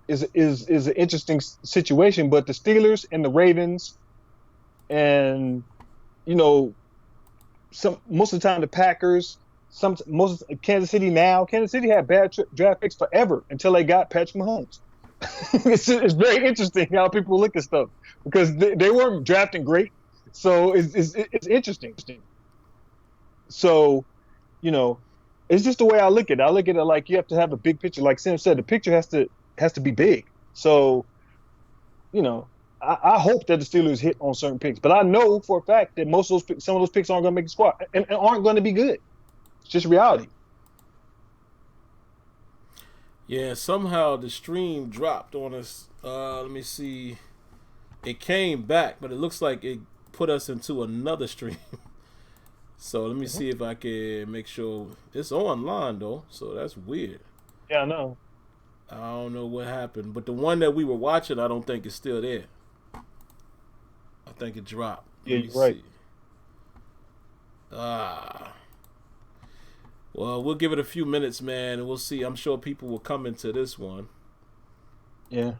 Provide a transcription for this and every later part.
is an interesting situation. But the Steelers and the Ravens, and you know, most of the time the Packers, most of Kansas City now. Kansas City had bad draft picks forever until they got Patrick Mahomes. It's very interesting how people look at stuff because they weren't drafting great. So it's interesting. So, you know, it's just the way I look at it. I look at it like you have to have a big picture. Like Sim said, the picture has to be big. So, you know, I hope that the Steelers hit on certain picks, but I know for a fact that some of those picks aren't going to make the squad and aren't going to be good. It's just reality. Yeah, somehow the stream dropped on us. Let me see. It came back, but it looks like it put us into another stream. So let me see if I can make sure it's online though. So that's weird. Yeah, I know. I don't know what happened, but the one that we were watching, I don't think it's still there. I think it dropped. Yeah, you're right. Well, we'll give it a few minutes, man, and we'll see. I'm sure people will come into this one. Yeah.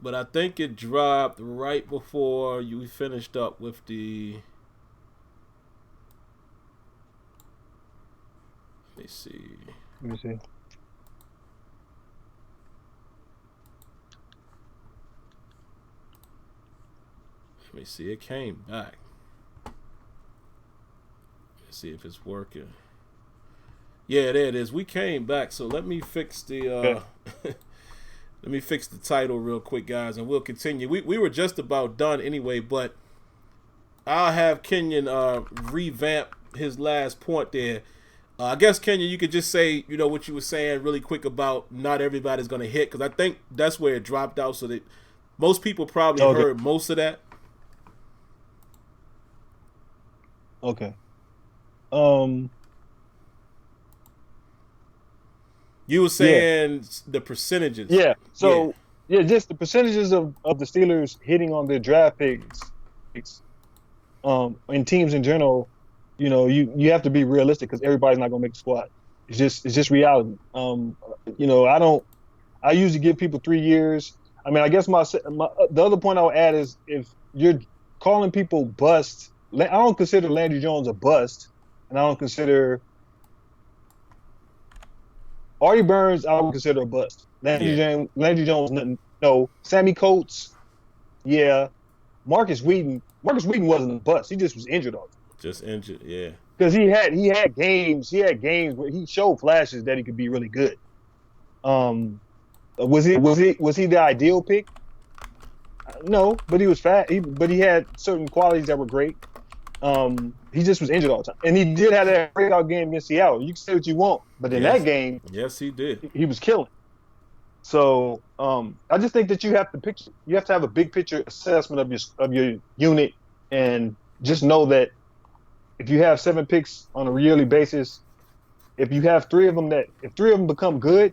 But I think it dropped right before you finished up with the... Let me see. Let me see. It came back. Let's see if it's working. Yeah, there it is. We came back. So let me fix the let me fix the title real quick, guys, and we'll continue. We were just about done anyway, but I'll have Kenyon revamp his last point there. I guess, Kenyon, you could just say, you know, what you were saying really quick about not everybody's going to hit, because I think that's where it dropped out, so that most people probably heard most of that. Okay. You were saying the percentages. Yeah. So, just the percentages of the Steelers hitting on their draft picks, and teams in general. You know, you have to be realistic because everybody's not gonna make the squad. It's just reality. You know, I usually give people 3 years. I mean, I guess the other point I'll add is if you're calling people busts, I don't consider Landry Jones a bust, and I don't consider Artie Burns. I would consider a bust. Landry Jones, nothing. No. Sammy Coates, yeah. Marcus Wheaton wasn't a bust. He just was injured all the time. Just injured, yeah. Because he had games where he showed flashes that he could be really good. Was he the ideal pick? No, but he was fat. But he had certain qualities that were great. He just was injured all the time, and he did have that breakout game against Seattle. You can say what you want, but in that game, yes, he did. He was killing. So I just think that you have to have a big picture assessment of your unit, and just know that if you have 7 picks on a yearly basis, if you have 3 of them if 3 of them become good,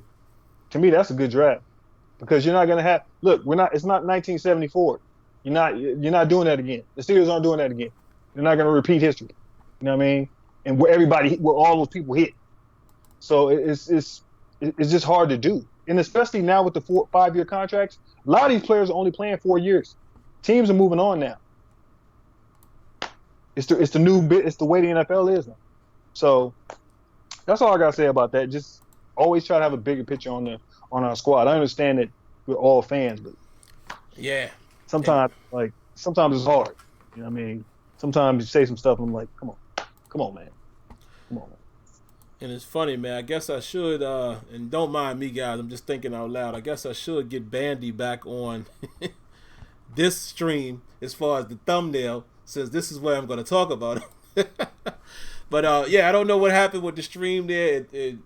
to me that's a good draft, because you're not gonna have. Look, it's not 1974. You're not doing that again. The Steelers aren't doing that again. They're not gonna repeat history. You know what I mean? And where all those people hit. So it's just hard to do. And especially now with the 5-year contracts, a lot of these players are only playing 4 years. Teams are moving on now. It's the way the NFL is now. So that's all I gotta say about that. Just always try to have a bigger picture on our squad. I understand that we're all fans, but sometimes it's hard. You know what I mean? Sometimes you say some stuff and I'm like, come on, man. And it's funny, man. I guess I should, and don't mind me, guys. I'm just thinking out loud. I guess I should get Bandy back on this stream as far as the thumbnail, since this is where I'm going to talk about it. But, I don't know what happened with the stream there. It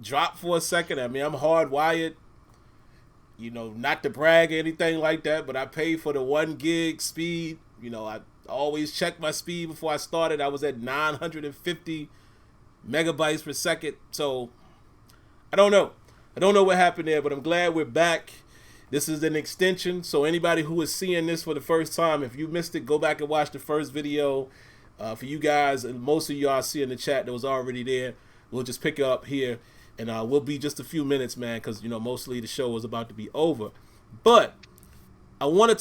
dropped for a second. I mean, I'm hardwired, you know, not to brag or anything like that, but I paid for the 1 gig speed. You know, I always check my speed before I started. I was at 950 megabytes per second. So I don't know what happened there, but I'm glad we're back. This is an extension, so anybody who is seeing this for the first time, if you missed it, go back and watch the first video. For you guys, and most of y'all see in the chat that was already there, we'll just pick up here. and we'll be just a few minutes, man, because mostly the show is about to be over. But I want to